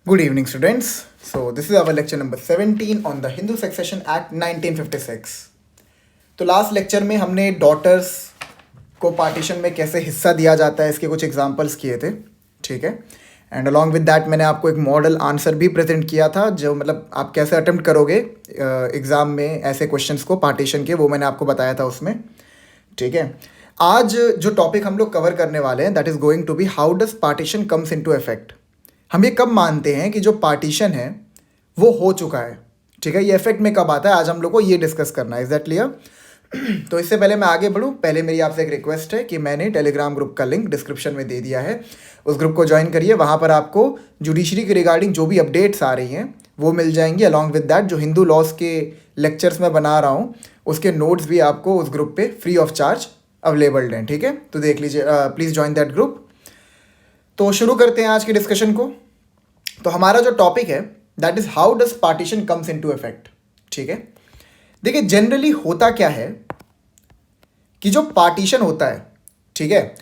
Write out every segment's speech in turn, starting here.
Good evening, students. So, this is our lecture number 17 on the Hindu Succession Act 1956. तो last lecture में हमने daughters को partition में कैसे हिस्सा दिया जाता है इसके कुछ एग्जांपल्स किए थे, ठीक है। एंड अलॉन्ग विद दैट मैंने आपको एक मॉडल आंसर भी प्रेजेंट किया था, जो मतलब आप कैसे अटेम्प्ट करोगे एग्ज़ाम में ऐसे क्वेश्चंस को पार्टीशन के, वो मैंने आपको बताया था उसमें, ठीक है। आज जो टॉपिक हम लोग कवर करने वाले हैं that is going to be how does partition comes into effect. हम ये कब मानते हैं कि जो पार्टीशन है वो हो चुका है, ठीक है। ये इफेक्ट में कब आता है, आज हम लोग को ये डिस्कस करना है, इज दैट क्लियर। तो इससे पहले मैं आगे बढ़ूँ, पहले मेरी आपसे एक रिक्वेस्ट है कि मैंने टेलीग्राम ग्रुप का लिंक डिस्क्रिप्शन में दे दिया है, उस ग्रुप को ज्वाइन करिए। वहाँ पर आपको जुडिशरी के रिगार्डिंग जो भी अपडेट्स आ रही हैं वो मिल जाएंगी। अलॉन्ग विद दैट जो हिंदू लॉज के लेक्चर्स मैं बना रहा हूँ उसके नोट्स भी आपको उस ग्रुप पे फ्री ऑफ चार्ज अवेलेबल हैं, ठीक है। तो देख लीजिए, प्लीज़ ज्वाइन दैट ग्रुप। तो शुरू करते हैं आज की डिस्कशन को। तो हमारा जो टॉपिक है that is how does partition comes into effect, ठीक है। देखिए जनरली होता क्या है कि जो पार्टीशन होता है, ठीक है,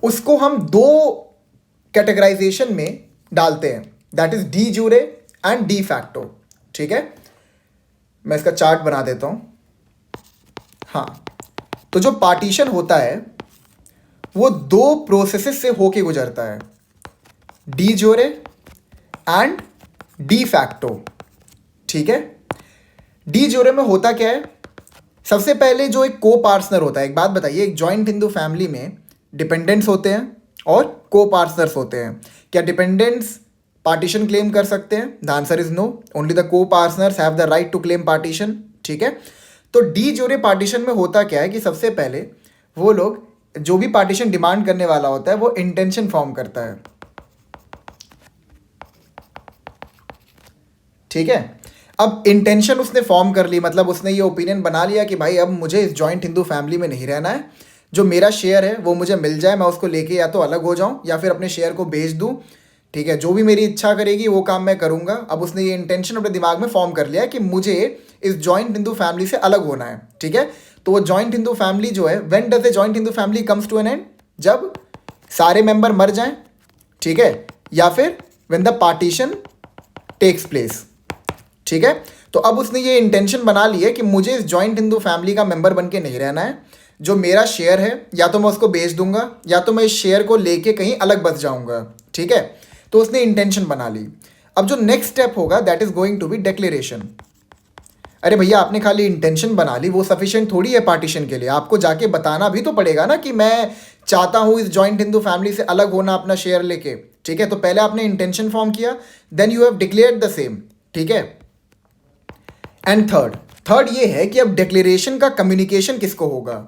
उसको हम दो कैटेगराइजेशन में डालते हैं, that is D jure and de facto, ठीक है। मैं इसका चार्ट बना देता हूं। हाँ, तो जो पार्टीशन होता है वो दो प्रोसेसेस से होके गुजरता है, डी जोरे एंड डी फैक्टो, ठीक है। डी जोरे में होता क्या है, सबसे पहले जो एक को पार्टनर होता है, एक बात बताइए, एक जॉइंट हिंदू फैमिली में डिपेंडेंट्स होते हैं और को पार्टनर्स होते हैं। क्या डिपेंडेंट्स पार्टीशन क्लेम कर सकते हैं? The answer is no, only the co partners have the right to claim partition, ठीक है। तो डी जोरे पार्टीशन में होता क्या है कि सबसे पहले वो लोग, जो भी पार्टीशन डिमांड करने वाला होता है, वो इंटेंशन फॉर्म करता है, ठीक है। अब इंटेंशन उसने फॉर्म कर ली, मतलब उसने ये ओपिनियन बना लिया कि भाई अब मुझे इस जॉइंट हिंदू फैमिली में नहीं रहना है, जो मेरा शेयर है वो मुझे मिल जाए, मैं उसको लेके या तो अलग हो जाऊं या फिर अपने शेयर को बेच दूं, ठीक है। जो भी मेरी इच्छा करेगी वो काम मैं करूंगा। अब उसने ये इंटेंशन अपने दिमाग में फॉर्म कर लिया है कि मुझे इस जॉइंट हिंदू फैमिली से अलग होना है, ठीक है। तो वो जॉइंट हिंदू फैमिली जो है, when does the joint Hindu family comes to an end, जब सारे मेंबर मर जाएं, ठीक है, या फिर when the partition takes place, ठीक है। तो अब उसने ये इंटेंशन बना ली है कि मुझे इस जॉइंट हिंदू फैमिली का मेंबर बन के नहीं रहना है, जो मेरा शेयर है या तो मैं उसको बेच दूंगा या तो मैं इस शेयर को लेके कहीं अलग बस जाऊंगा, ठीक है। तो उसने इंटेंशन बना ली। अब जो नेक्स्ट स्टेप होगा that is going to be declaration. अरे भैया, आपने खाली इंटेंशन बना ली, वो सफिशिएंट थोड़ी है पार्टीशन के लिए, आपको जाके बताना भी तो पड़ेगा ना कि मैं चाहता हूँ इस जॉइंट हिंदू फैमिली से अलग होना अपना शेयर लेके, ठीक है। तो पहले आपने इंटेंशन फॉर्म किया, then you have declared the same, ठीक है। एंड थर्ड ये है कि अब डिक्लेरेशन का कम्युनिकेशन किसको होगा,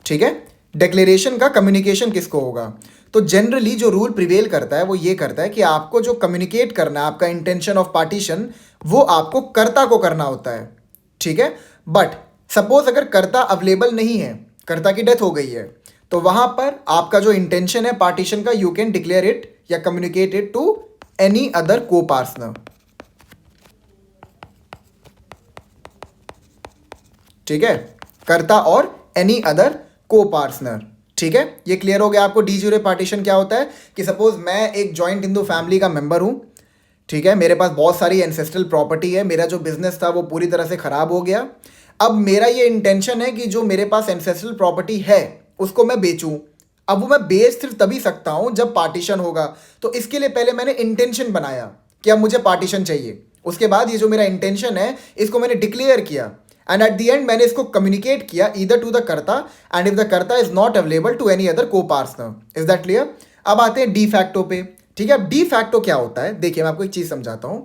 ठीक है। डिक्लेरेशन का कम्युनिकेशन किसको होगा? तो जनरली जो रूल प्रिवेल करता है वो ये करता है कि आपको जो कम्युनिकेट करना है, आपका इंटेंशन ऑफ पार्टीशन, वो आपको कर्ता को करना होता है, ठीक है। बट सपोज अगर कर्ता अवेलेबल नहीं है, कर्ता की डेथ हो गई है, तो वहां पर आपका जो इंटेंशन है पार्टीशन का, यू कैन डिक्लेयर इट या communicate it to any other copartner, ठीक है। कर्ता और एनी अदर को पार्टनर, ठीक है। ये क्लियर हो गया आपको डी जूरे पार्टीशन क्या होता है। कि सपोज मैं एक जॉइंट हिंदू फैमिली का मेंबर हूं, ठीक है, मेरे पास बहुत सारी एंसेस्ट्रल प्रॉपर्टी है, मेरा जो बिजनेस था वो पूरी तरह से खराब हो गया। अब मेरा ये इंटेंशन है कि जो मेरे पास एंसेस्ट्रल प्रॉपर्टी है उसको मैं बेचूं। अब वो मैं बेच सिर्फ तभी सकता हूं जब पार्टीशन होगा। तो इसके लिए पहले मैंने इंटेंशन बनाया कि अब मुझे पार्टीशन चाहिए, उसके बाद ये जो मेरा इंटेंशन है इसको मैंने डिक्लेयर किया, एंड एट द एंड मैंने इसको कम्युनिकेट किया either to the karta, and if the karta is not available to any other copartner. Is that clear? अब आते हैं डी फैक्टो पे, ठीक है। अब डी फैक्टो क्या होता है, देखिए मैं आपको एक चीज समझाता हूं।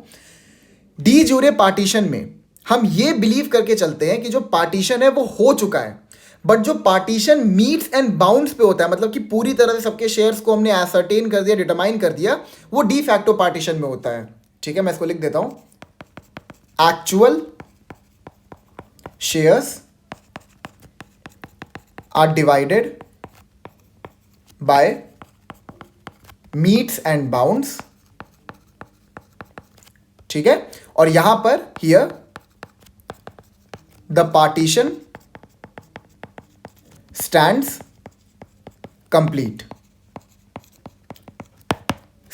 डी जूरे पार्टीशन में हम ये बिलीव करके चलते हैं कि जो पार्टीशन है वो हो चुका है, बट जो पार्टीशन मीट्स एंड बाउंड्स पे होता है, मतलब कि पूरी तरह से सबके शेयर्स को हमने एसर्टेन कर दिया, डिटरमाइन कर दिया, वो डी फैक्टो पार्टीशन में होता है, ठीक है। मैं इसको लिख देता हूं, actual shares are divided by meets and bounds, ठीक है। और यहां पर here the partition stands complete,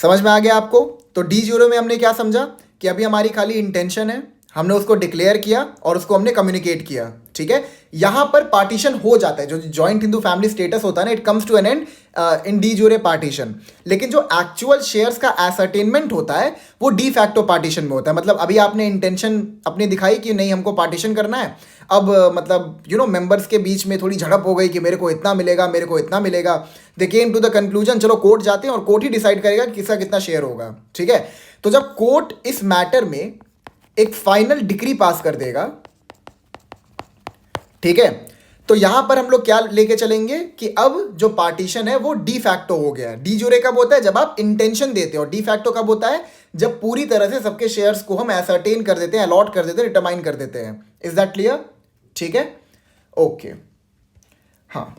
समझ में आ गया आपको? तो D0 में हमने क्या समझा कि अभी हमारी खाली इंटेंशन है, हमने उसको डिक्लेयर किया और उसको हमने कम्युनिकेट किया, ठीक है। यहां पर पार्टीशन हो जाता है, जो जॉइंट हिंदू फैमिली स्टेटस होता है ना, it comes to an end in de jure partition. लेकिन जो एक्चुअल शेयर्स का एसर्टेनमेंट होता है वो डी फैक्टो पार्टीशन में होता है। मतलब अभी आपने इंटेंशन अपनी दिखाई कि नहीं हमको पार्टीशन करना है, अब मतलब मेंबर्स के बीच में थोड़ी झड़प हो गई कि मेरे को इतना मिलेगा, मेरे को इतना मिलेगा। दे केम टू द कंक्लूजन, चलो कोर्ट जाते हैं और कोर्ट ही डिसाइड करेगा कि किसका कितना शेयर होगा, ठीक है। तो जब कोर्ट इस मैटर में एक फाइनल डिक्री पास कर देगा, ठीक है, तो यहां पर हम लोग क्या लेके चलेंगे कि अब जो पार्टीशन है वो डी फैक्टो हो गया। डी ज्यूरे कब होता है? जब आप इंटेंशन देते हो। डी फैक्टो कब होता है? जब पूरी तरह से सबके शेयर्स को हम एसर्टेन कर देते हैं, अलॉट कर देते हैं, डिटरमाइन कर देते हैं। Is that clear? ठीक है, ओके। हाँ,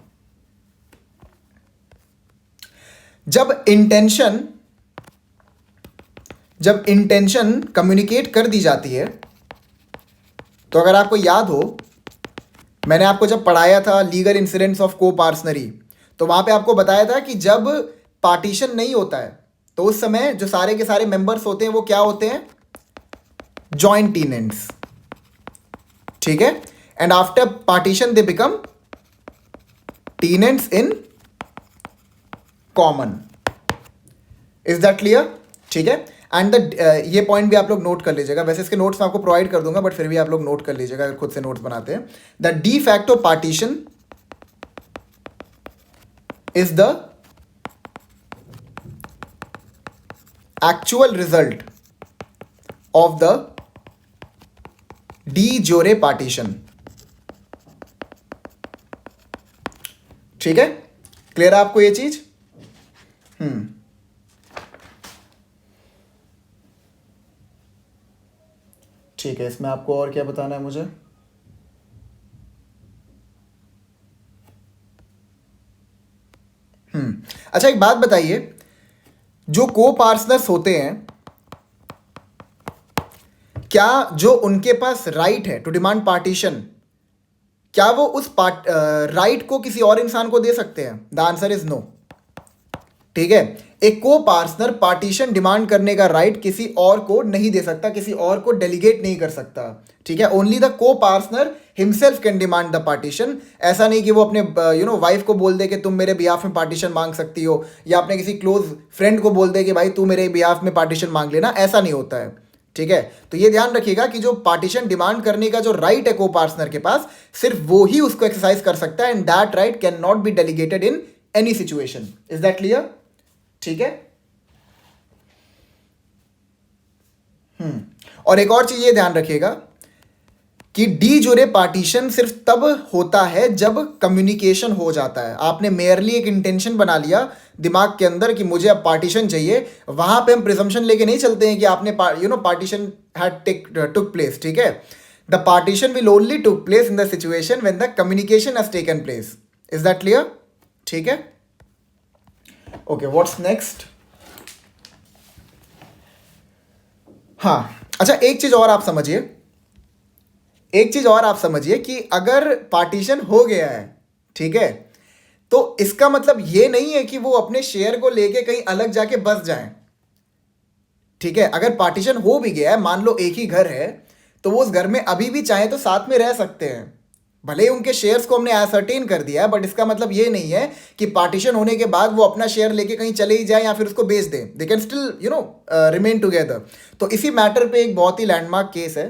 जब इंटेंशन कम्युनिकेट कर दी जाती है, तो अगर आपको याद हो, मैंने आपको जब पढ़ाया था लीगल इंसिडेंट्स ऑफ को पार्सनरी, तो वहां पे आपको बताया था कि जब पार्टीशन नहीं होता है तो उस समय जो सारे के सारे मेंबर्स होते हैं वो क्या होते हैं? जॉइंट टीनेंट्स, ठीक है। And after partition they become tenants in common. Is that clear? ठीक है। एंड ये पॉइंट भी आप लोग नोट कर लीजिएगा। वैसे इसके नोट्स मैं आपको प्रोवाइड कर दूंगा, बट फिर भी आप लोग नोट कर लीजिएगा अगर खुद से नोट्स बनाते हैं। The de facto partition is the actual result of the de jure partition. ठीक है, क्लियर है आपको ये चीज? ठीक है, इसमें आपको और क्या बताना है मुझे? अच्छा, एक बात बताइए, जो को पार्टनर्स होते हैं, क्या जो उनके पास राइट है टू डिमांड पार्टीशन, क्या वो उस राइट को किसी और इंसान को दे सकते हैं? The answer is no. ठीक है, एक को पार्टनर पार्टीशन डिमांड करने का राइट किसी और को नहीं दे सकता, किसी और को डेलीगेट नहीं कर सकता। ठीक है, ओनली द को partner himself can demand the partition. ऐसा नहीं कि वो अपने वाइफ को बोल दे कि तुम मेरे बिहाफ में पार्टीशन मांग सकती हो, या अपने किसी क्लोज फ्रेंड को बोल दे कि भाई तू मेरे बिहाफ में पार्टीशन मांग लेना। ऐसा नहीं होता है। ठीक है, तो ये ध्यान रखिएगा कि जो पार्टीशन डिमांड करने का जो राइट है को पार्टनर के पास, सिर्फ वो ही उसको एक्सरसाइज कर सकता है, and that right can not be delegated in any situation. Is that clear? ठीक है। और एक और चीज ये ध्यान रखिएगा कि डी ज्यूरे पार्टीशन सिर्फ तब होता है जब कम्युनिकेशन हो जाता है। आपने मेयरली एक इंटेंशन बना लिया दिमाग के अंदर कि मुझे अब पार्टीशन चाहिए, वहां पे हम प्रिजम्पशन लेके नहीं चलते हैं कि आपने पार्टीशन हैड टुक प्लेस। ठीक है, the partition will only took place in the situation when the communication has taken place. Is that clear? ठीक है, ओके, व्हाट्स नेक्स्ट? हाँ, अच्छा, एक चीज और आप समझिए कि अगर पार्टीशन हो गया है, ठीक है, तो इसका मतलब ये नहीं है कि वो अपने शेयर को लेके कहीं अलग जाके बस जाएं। ठीक है, अगर पार्टीशन हो भी गया है, मान लो एक ही घर है, तो वो उस घर में अभी भी चाहे तो साथ में रह सकते हैं। भले ही उनके शेयर्स को हमने एसर्टेन कर दिया है, बट इसका मतलब ये नहीं है कि पार्टीशन होने के बाद वो अपना शेयर लेके कहीं चले ही जाए या फिर उसको बेच दें। They can still remain together. तो इसी मैटर पे एक बहुत ही लैंडमार्क केस है,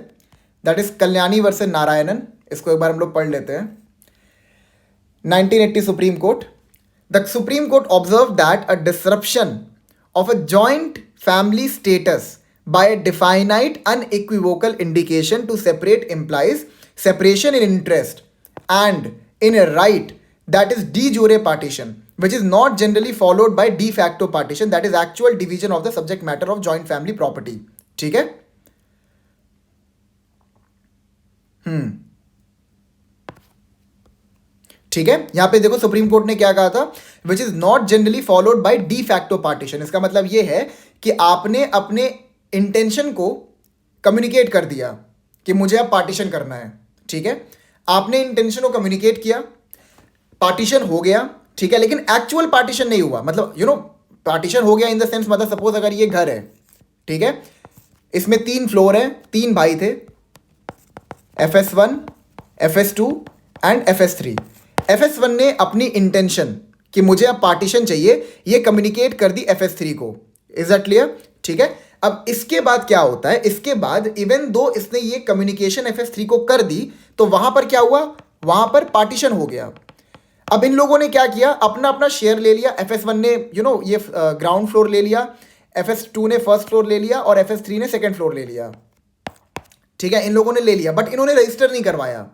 that is Kalyani versus Narayanan. इसको एक बार हम लोग पढ़ लेते हैं। 1980 supreme court. The supreme court observe that a disruption of a joint family status by a definite unequivocal indication to separate implies separation in interest and in a right that is de jure partition, which is not generally followed by de facto partition, that is actual division of the subject matter of joint family property. ठीक है? ठीक है, यहां पे देखो supreme court ने क्या कहा था, which is not generally followed by D facto partition. इसका मतलब यह है कि आपने अपने इंटेंशन को कम्युनिकेट कर दिया कि मुझे अब पार्टीशन करना है। ठीक है, आपने इंटेंशन को कम्युनिकेट किया, पार्टीशन हो गया, ठीक है, लेकिन एक्चुअल पार्टीशन नहीं हुआ। मतलब पार्टीशन हो गया इन द सेंस, मतलब सपोज अगर ये घर है, ठीक है, इसमें 3 फ्लोर है, 3 भाई थे, FS1, FS2 and FS3। FS1 ने अपनी इंटेंशन कि मुझे अब पार्टीशन चाहिए, ये कम्युनिकेट कर दी FS3 को। Is that clear? ठीक है। अब इसके बाद क्या होता है, इसके बाद इवन दो इसने ये कम्युनिकेशन FS3 को कर दी, तो वहां पर क्या हुआ, वहां पर पार्टीशन हो गया। अब इन लोगों ने क्या किया, अपना अपना शेयर ले लिया। FS1 ने ये ग्राउंड फ्लोर ले लिया, FS2 ने फर्स्ट फ्लोर ले लिया और FS3 ने सेकंड फ्लोर ले लिया। ठीक है, इन लोगों ने ले लिया, बट इन्होंने रजिस्टर नहीं करवाया।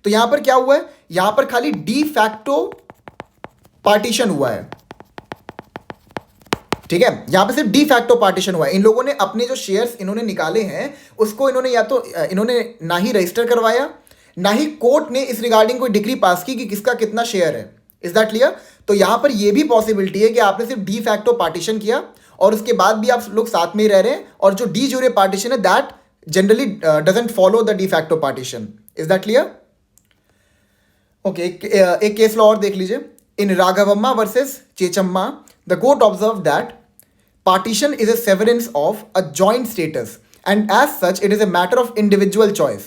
तो यहां पर क्या हुआ है, यहां पर खाली डी फैक्टो पार्टीशन हुआ है। ठीक है, यहां पे सिर्फ डी फैक्टो पार्टीशन हुआ है। इन लोगों ने अपने जो शेयर्स इन्होंने निकाले हैं उसको इन्होंने या तो इन्होंने ना ही रजिस्टर करवाया, ना ही कोर्ट ने इस रिगार्डिंग कोई डिग्री पास की कि किसका कितना शेयर है। Is that clear? तो यहां पर यह भी पॉसिबिलिटी है कि आपने सिर्फ डी फैक्टो पार्टीशन किया और उसके बाद भी आप लोग साथ में ही रह रहे हैं, और जो डी ज्यूरे पार्टीशन है that generally doesn't follow the de facto partition. Is that clear? Okay, एक केस लॉ और देख लीजिए। In Raghavamma versus Chechamma, the court observe that partition is a severance of a joint status, and as such it is a matter of individual choice.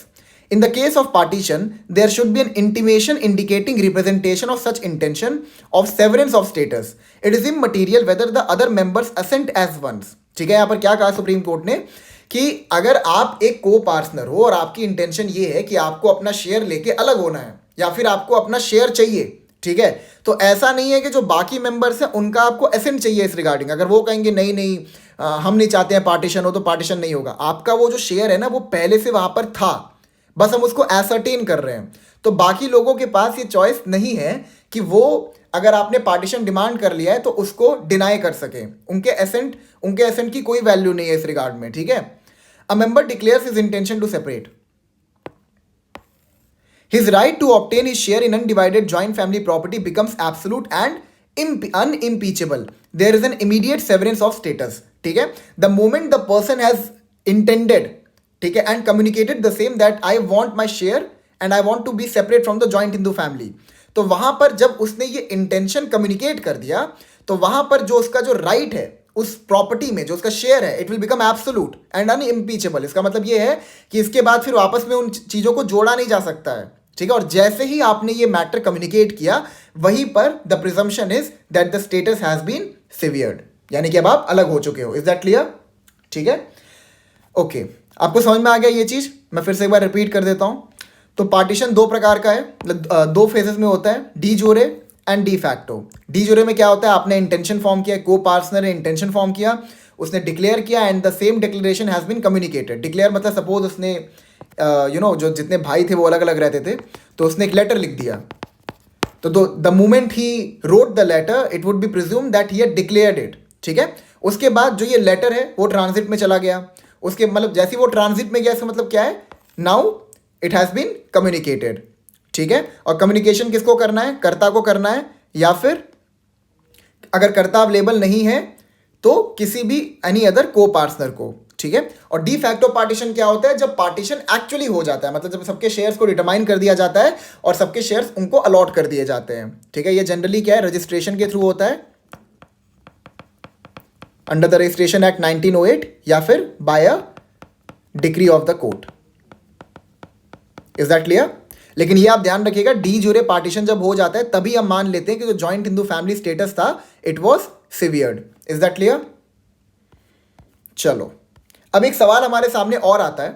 In the case of partition, there should be an intimation indicating representation of such intention of severance of status. It is immaterial whether the other members assent as ones. ठीक है, यहाँ पर क्या कहा supreme court ने कि अगर आप एक को पार्टनर हो और आपकी इंटेंशन ये है कि आपको अपना शेयर लेके अलग होना है या फिर आपको अपना शेयर चाहिए, ठीक है, तो ऐसा नहीं है कि जो बाकी मेंबर्स हैं उनका आपको एसेंट चाहिए इस रिगार्डिंग। अगर वो कहेंगे नहीं नहीं हम नहीं चाहते हैं पार्टीशन हो, तो पार्टीशन नहीं होगा। आपका वो जो शेयर है ना वो पहले से वहां पर था, बस हम उसको एसर्टेन कर रहे हैं। तो बाकी लोगों के पास ये चॉइस नहीं है कि वो अगर आपने पार्टीशन डिमांड कर लिया है तो उसको डिनाई कर सके। उनके एसेंट की कोई वैल्यू नहीं है इस रिगार्ड में। ठीक है, a member declares his intention to separate, his right to obtain his share in undivided joint family property becomes absolute and unimpeachable. There is an immediate severance of status. ठीक है, the moment the person has intended, ठीक है, and communicated the same that I want my share and I want to be separate from the joint Hindu family, तो वहां पर जब उसने ये इंटेंशन कम्युनिकेट कर दिया तो वहां पर जो उसका जो राइट है उस प्रॉपर्टी में, जो उसका शेयर है, it will become absolute and unimpeachable. इसका मतलब ये है कि इसके बाद फिर वापस में उन चीजों को जोड़ा नहीं जा सकता है। ठीक है, और जैसे ही आपने ये मैटर कम्युनिकेट किया वहीं पर the presumption is that the status has been severed, यानी कि अब आप अलग हो चुके हो। Is that clear? ठीक है, ओके, आपको समझ में आ गया ये चीज? मैं फिर से एक बार रिपीट कर देता हूं। तो पार्टीशन दो प्रकार का है, दो फेजेस में होता है, डी जोरे एंड डी फैक्टो। डी जोरे में क्या होता है, आपने इंटेंशन फॉर्म किया, को पार्टनर ने इंटेंशन फॉर्म किया, उसने डिक्लेयर किया and the same declaration has been communicated. Declare मतलब सपोज उसने जो जितने भाई थे वो अलग अलग रहते थे, तो उसने एक लेटर लिख दिया, तो द मोमेंट ही wrote the letter it would be presume that he had declared it. ठीक है, उसके बाद जो ये लेटर है वो ट्रांजिट में चला गया, उसके मतलब जैसे वो ट्रांजिट में गया इसका मतलब क्या है, now it has been communicated. ठीक है, और कम्युनिकेशन किसको करना है, कर्ता को करना है, या फिर अगर कर्ता अवेलेबल नहीं है तो किसी भी एनी अदर को पार्टनर को। ठीक है, और डी फैक्टो पार्टीशन क्या होता है, जब पार्टीशन एक्चुअली हो जाता है, मतलब जब सबके शेयर्स को डिटरमाइन कर दिया जाता है और सबके शेयर्स उनको अलॉट कर दिए जाते हैं। ठीक है, ये जनरली क्या है, रजिस्ट्रेशन के थ्रू होता है अंडर द रजिस्ट्रेशन एक्ट 1908 या फिर by a decree of the court. Is that clear? लेकिन ये आप ध्यान रखिएगा, डी ज्यूरे पार्टीशन जब हो जाता है तभी हम मान लेते हैं कि जो जॉइंट हिंदू फैमिली स्टेटस था it was severed. Is that clear? चलो, अब एक सवाल हमारे सामने और आता है,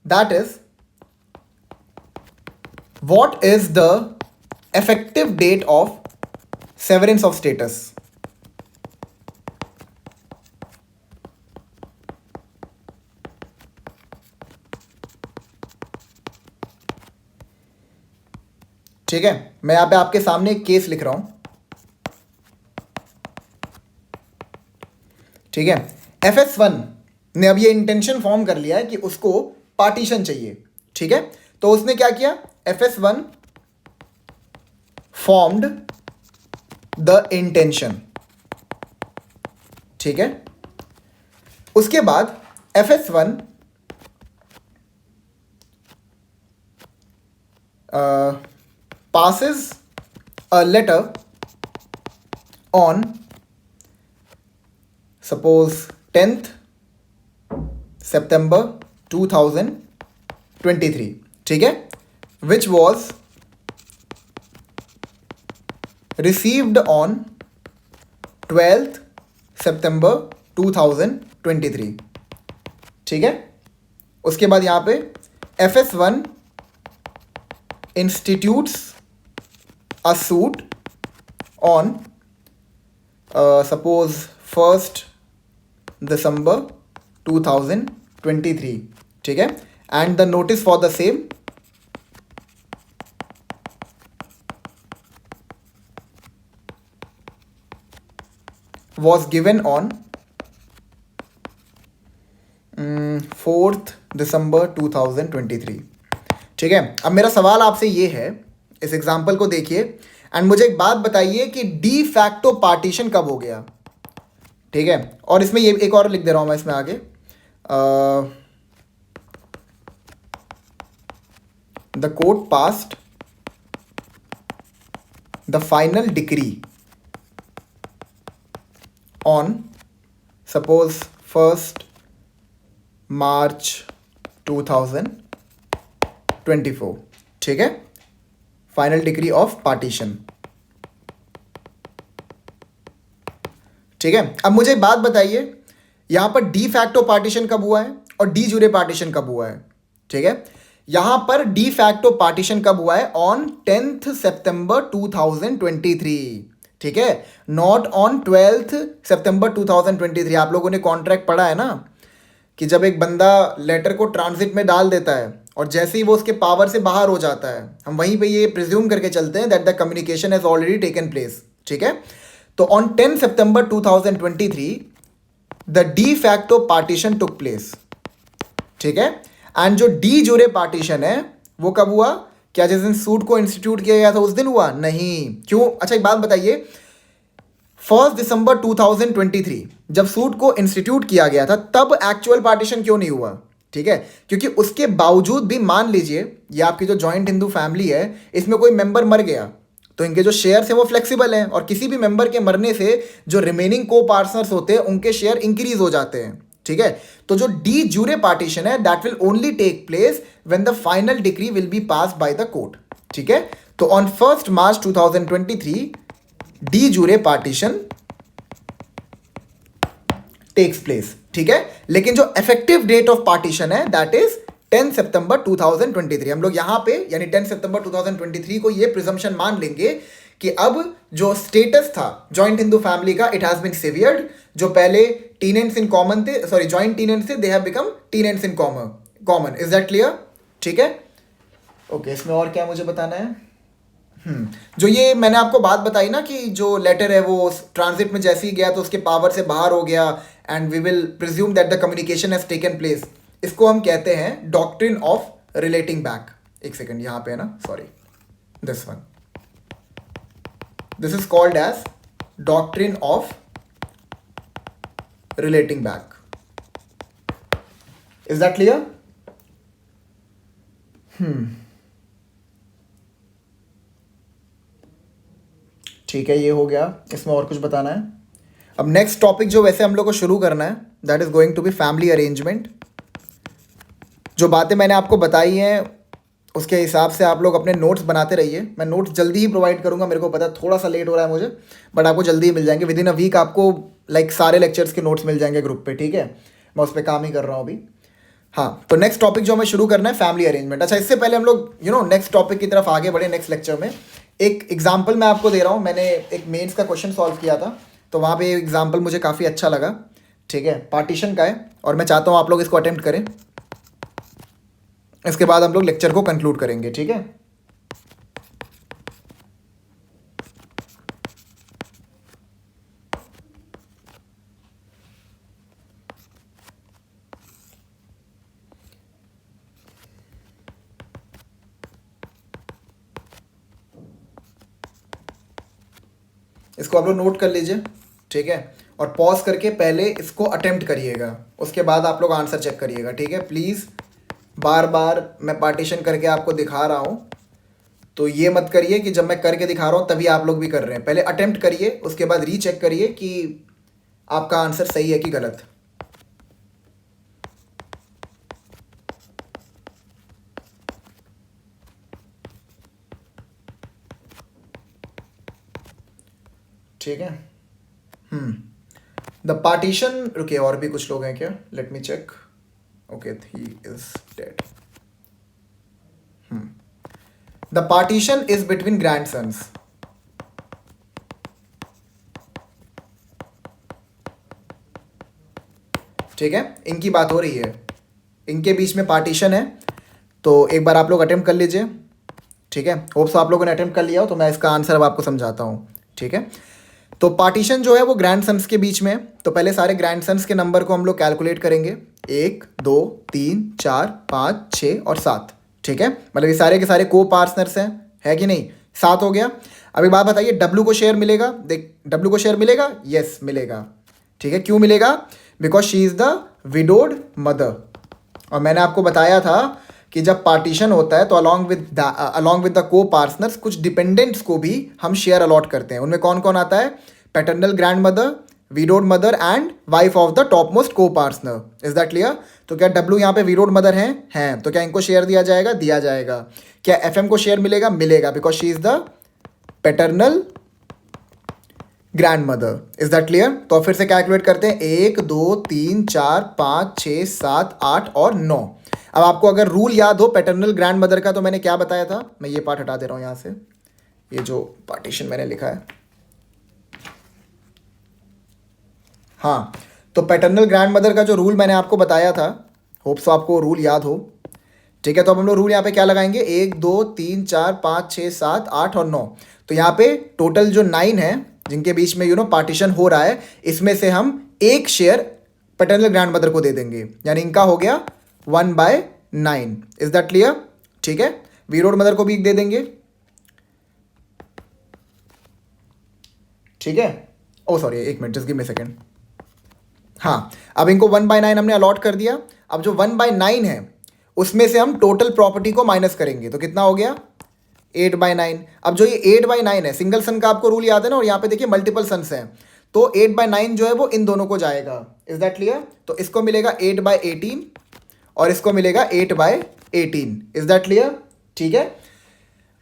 that is what is the effective date of severance of status. ठीक है, मैं यहां पे आपके सामने एक केस लिख रहा हूं। ठीक है, FS1 ने अब ये इंटेंशन फॉर्म कर लिया है कि उसको पार्टीशन चाहिए। ठीक है, तो उसने क्या किया, FS1 फॉर्म्ड द इंटेंशन। ठीक है, उसके बाद FS1 passes a letter on suppose 10th September 2023, ठीक है, which was received on 12th September 2023, ठीक है। उसके बाद यहाँ पे FS1 institutes a suit on suppose 1st December 2023, ठीक है, and the notice for the same was given on 4th December 2023, ठीक है। अब मेरा सवाल आपसे ये है, इस एग्जाम्पल को देखिए एंड मुझे एक बात बताइए कि डी फैक्टो पार्टीशन कब हो गया, ठीक है। और इसमें ये एक और लिख दे रहा हूं मैं इसमें आगे, the court passed the final decree on suppose 1st March 2024, ठीक है, फाइनल डिग्री ऑफ पार्टीशन, ठीक है। अब मुझे एक बात बताइए, यहां पर डी फैक्टो पार्टीशन कब हुआ है और डी जूरे पार्टीशन कब हुआ है, ठीक है। यहां पर डी फैक्टो पार्टीशन कब हुआ है, ऑन 10th September 2023, ठीक है, नॉट ऑन 12th September 2023। आप लोगों ने कॉन्ट्रैक्ट पढ़ा है ना कि जब एक बंदा लेटर को ट्रांजिट में डाल देता है और जैसे ही वो उसके पावर से बाहर हो जाता है, हम वहीं पे ये प्रिज्यूम करके चलते हैं that the communication has already taken place, ठीक है। तो on 10 September 2023 the de facto partition took place, ठीक है। एंड जो डी जूरे पार्टीशन है वो कब हुआ, क्या जिस दिन सूट को इंस्टीट्यूट किया गया था उस दिन हुआ? नहीं। क्यों? अच्छा एक बात बताइए, 1 December 2023 जब सूट को इंस्टीट्यूट किया गया था तब एक्चुअल पार्टीशन क्यों नहीं हुआ, ठीक है, क्योंकि उसके बावजूद भी मान लीजिए ये आपकी जो जॉइंट हिंदू फैमिली है, इसमें कोई मेंबर मर गया तो इनके जो शेयर्स हैं वो फ्लेक्सिबल हैं और किसी भी मेंबर के मरने से जो रिमेनिंग को पार्टनर्स होते हैं उनके शेयर इंक्रीज हो जाते हैं, ठीक है। तो जो डी जूरे पार्टीशन है that will only take place when the final decree will be pass by the court, ठीक है। तो on 1 March 2023 de jure partition takes place, ठीक है। लेकिन जो इफेक्टिव डेट ऑफ पार्टीशन है दैट इज 10 September 2023। हम लोग यहां पे यानी 10 September 2023 को ये प्रिजम्पशन मान लेंगे कि अब जो स्टेटस था जॉइंट हिंदू फैमिली का इट हैज बीन सेवियर्ड। जो पहले टीनेंट्स इन कॉमन थे, सॉरी जॉइंट टीनेंट्स थे, they have become tenants in common. Is that clear? ठीक है, ओके। इसमें और क्या मुझे बताना है? जो ये मैंने आपको बात बताई ना कि जो लेटर है वो ट्रांजिट में जैसे ही गया तो उसके पावर से बाहर हो गया and we will presume that the communication has taken place, इसको हम कहते हैं डॉक्ट्रिन ऑफ रिलेटिंग बैक। एक सेकंड, यहाँ पे है ना, sorry, this one, this is called as doctrine of relating back. Is that clear? ठीक है, ये हो गया। इसमें और कुछ बताना है? अब नेक्स्ट टॉपिक जो वैसे हम लोग को शुरू करना है that is going to be family arrangement. जो बातें मैंने आपको बताई हैं उसके हिसाब से आप लोग अपने नोट्स बनाते रहिए। मैं नोट्स जल्दी ही प्रोवाइड करूंगा, मेरे को पता है थोड़ा सा लेट हो रहा है मुझे, बट आपको जल्दी ही मिल जाएंगे। विद इन अ वीक आपको सारे लेक्चर्स के नोट्स मिल जाएंगे ग्रुप पे, ठीक है। मैं उस पर काम ही कर रहा हूँ अभी। हाँ, तो नेक्स्ट टॉपिक जो हमें शुरू करना है फैमिली अरेंजमेंट। अच्छा, इससे पहले हम लोग नेक्स्ट टॉपिक की तरफ आगे बढ़े नेक्स्ट लेक्चर में। एक एग्जाम्पल मैं आपको दे रहा हूँ। मैंने एक मेंस का क्वेश्चन सॉल्व किया था तो वहाँ पे एग्जाम्पल मुझे काफ़ी अच्छा लगा, ठीक है। पार्टीशन का है और मैं चाहता हूँ आप लोग इसको अटेम्प्ट करें। इसके बाद हम लोग लेक्चर को कंक्लूड करेंगे, ठीक है। इसको आप लोग नोट कर लीजिए, ठीक है, और पॉज करके पहले इसको अटेम्प्ट करिएगा, उसके बाद आप लोग आंसर चेक करिएगा, ठीक है। प्लीज़ बार बार मैं पार्टीशन करके आपको दिखा रहा हूँ तो ये मत करिए कि जब मैं करके दिखा रहा हूँ तभी आप लोग भी कर रहे हैं। पहले अटेम्प्ट करिए, उसके बाद रीचेक करिए कि आपका आंसर सही है कि गलत। ठीक है। द पार्टीशन, रुकिए और भी कुछ लोग हैं क्या, let me check. Okay, he is dead. The partition is between grandsons. ठीक है, इनकी बात हो रही है, इनके बीच में पार्टीशन है। तो एक बार आप लोग अटेम्प्ट कर लीजिए। ठीक है, होप्स आप लोगों ने अटेम्प्ट कर लिया हो, तो मैं इसका आंसर अब आपको समझाता हूँ। ठीक है, तो पार्टीशन जो है वो ग्रैंडसन्स के बीच में है। तो पहले सारे ग्रैंडसन्स के नंबर को हम लोग कैलकुलेट करेंगे, 1 2 3 4 5 6 और 7। ठीक है, मतलब ये सारे के सारे को पार्टनर्स हैं, है कि नहीं। 7 हो गया। अभी बात बताइए, डब्लू को शेयर मिलेगा? देख, डब्लू को शेयर मिलेगा, यस मिलेगा। ठीक है, क्यों मिलेगा? Because she is the widowed mother. और मैंने आपको बताया था कि जब पार्टीशन होता है तो along with the co partners कुछ डिपेंडेंट्स को भी हम शेयर अलॉट करते हैं। उनमें कौन कौन आता है? Paternal grand mother, widowed mother and wife of the top most को पार्टनर। Is that clear? तो क्या डब्ल्यू यहाँ पे विडोड मदर हैं? तो क्या इनको शेयर दिया जाएगा? दिया जाएगा। क्या एफ एम को शेयर मिलेगा? मिलेगा, because she is the paternal grand mother. Is that clear? तो फिर से कैलकुलेट करते हैं, 1 2 3 4 5 6 7 8 और 9। अब आपको अगर रूल याद हो पैटर्नल ग्रैंड मदर का, तो मैंने क्या बताया था, मैं ये पार्ट हटा दे रहा हूँ यहाँ से, ये जो पार्टीशन मैंने लिखा है। हाँ, तो पैटर्नल ग्रैंड मदर का जो रूल मैंने आपको बताया था, होप्स आपको रूल याद हो। ठीक है, तो अब हम लोग रूल यहाँ पे क्या लगाएंगे, 1 2 3 4 5 6 7 8 और 9। तो यहाँ पे टोटल जो 9 है जिनके बीच में पार्टीशन हो रहा है, इसमें से हम एक शेयर पैटर्नल ग्रैंड मदर को दे देंगे, यानी इनका हो गया 1/9। Is that clear? ठीक है, विडोड मदर को भी दे देंगे। ठीक है, ओ सॉरी, एक minute, just give me second. हाँ, अब इनको 1/9 हमने अलॉट कर दिया। अब जो 1/9 है उसमें से हम टोटल प्रॉपर्टी को माइनस करेंगे, तो कितना हो गया? 8/9। अब जो ये 8/9 है, सिंगल सन का आपको रूल याद है ना, और यहाँ पे देखिए मल्टीपल सन्स हैं, तो 8/9 जो है वो इन दोनों को जाएगा। Is that clear? तो इसको मिलेगा 8/18 और इसको मिलेगा 8/18। Is that clear? ठीक है,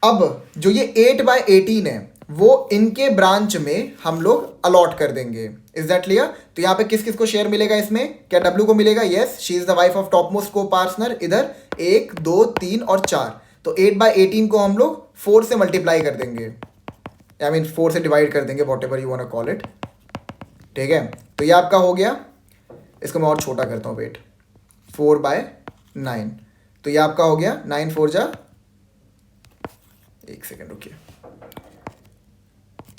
अब जो ये 8/18 है वो इनके ब्रांच में हम लोग अलॉट कर देंगे। Is that clear? तो यहाँ पे किस किस को शेयर मिलेगा इसमें? क्या डब्ल्यू को मिलेगा? Yes, she is the wife of top most को पार्टनर। इधर 1 2 3 और 4। तो 8/18 को हम लोग 4 से मल्टीप्लाई कर देंगे, आई मीन 4 से डिवाइड कर देंगे, whatever you want to call it. ठीक है, तो ये आपका हो गया। इसको मैं और छोटा करता हूँ, वेट, 4/9। तो ये आपका हो गया 9 4 जा, एक सेकेंड रुकिए,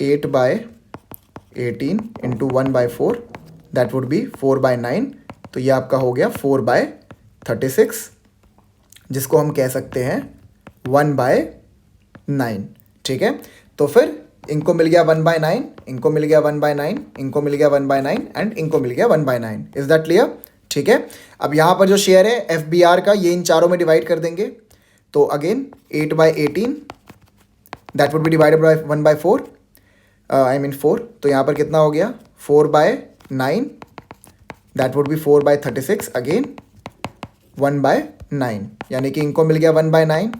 8/18 इंटू 1/4, दैट वुड बी 4/9। तो ये आपका हो गया 4/36, जिसको हम कह सकते हैं 1/9। ठीक है, तो फिर इनको मिल गया 1/9, इनको मिल गया 1/9, इनको मिल गया 1/9 एंड इनको मिल गया 1/9। Is that clear? ठीक है, अब यहाँ पर जो शेयर है FBR का, ये इन चारों में डिवाइड कर देंगे। तो again 8/18, that would be divided by 1/4, I mean 4। तो यहाँ पर कितना हो गया? 4/9, दैट वुड बी 4/36, अगेन 1/9, यानी कि इनको मिल गया 1/9,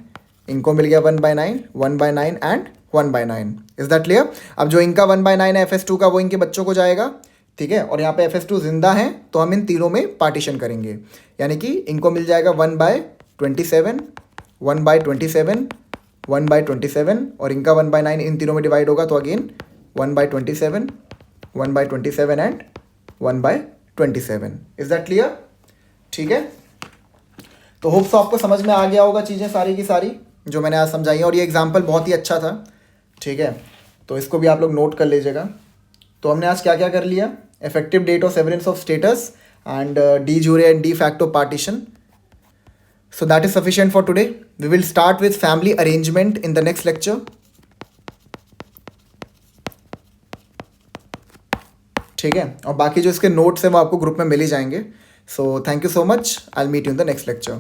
इनको मिल गया 1/9, 1/9 एंड 1/9। Is that clear? अब जो इनका 1/9 है FS2 का, वो इनके बच्चों को जाएगा। ठीक है, और यहाँ पे FS2 जिंदा है, तो हम इन तीनों में पार्टीशन करेंगे, यानी कि इनको मिल जाएगा 1/27, 1/27, 1/27, और इनका 1/9 इन तीनों में डिवाइड होगा, तो again 1/27, 1/27 and 1/27। Is that clear? ठीक है, तो होप्स आपको समझ में आ गया होगा चीज़ें सारी की सारी जो मैंने आज समझाई हैं, और ये एग्जाम्पल बहुत ही अच्छा था। ठीक है, तो इसको भी आप लोग नोट कर लीजिएगा। तो हमने आज क्या क्या कर लिया? Effective date of severance of status and de jure and de facto partition. So that is sufficient for today. We will start with family arrangement in the next lecture. ठीक है, और बाकी जो इसके नोट्स हैं वो आपको ग्रुप में मिल ही जाएंगे. So thank you so much. I'll meet you in the next lecture.